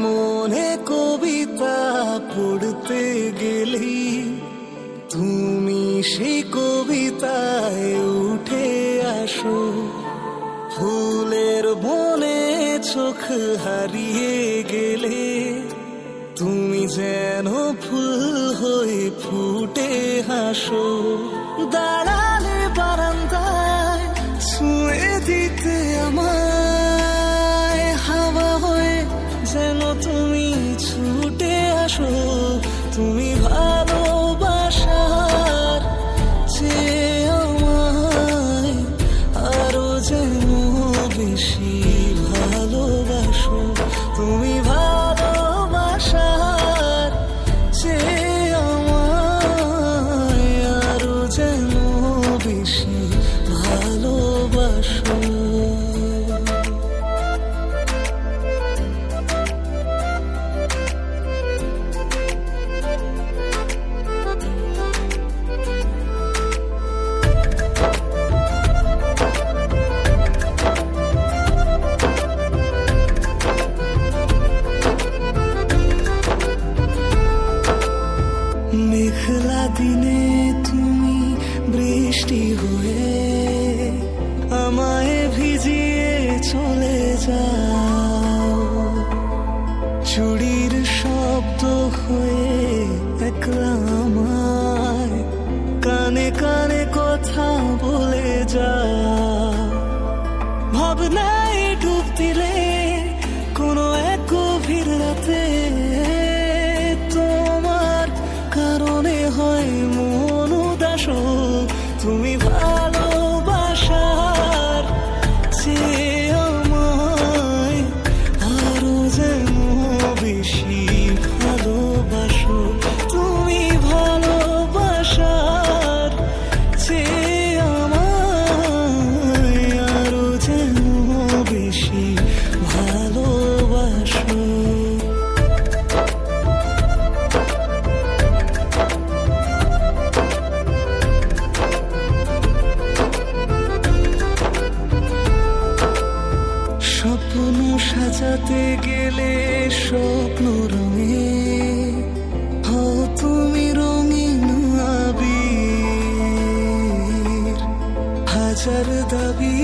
মনে কবিতা পড়তে গেলি তুমি সেই কবিতায় উঠে আসো। ফুলের বনে চোখ হারিয়ে গেলে তুমি যেন ফুল হয়ে ফুটে হাসো। দাঁড়ালে বারান্দায় ছুঁয়ে দিতে আমায় হাওয়া হয়ে যেন তুমি ছুটে আসো। তুমি ভালোবাসার চেয়ে আমায় আরো যেন বেশি ভালোবাসো। তুমি ভালোবাসার চেয়ে আমায় আরো যেন বেশি ভালোবাসো। মেঘলা দিনে তুমি বৃষ্টি হয়ে আমায় ভিজিয়ে চলে যাও। চুড়ির শব্দ হয়ে একলা আমায় কানে কানে কথা বলে যাও। ভাবনায় ডুব দিলে কোনো এক গভীর রাতে তোমার কারণে হয় মন উদাস। তুমি ভালোবাসার চেয়ে আমায় আরো যেন বেশি ভালোবাসো। তুমি ভালোবাসার চেয়ে আমায় আরো যেন বেশি ভালোবাসো। স্বপ্ন সাজাতে গেলে স্বপ্ন রঙে হও তুমি রঙিন আবির। হাজার দাবি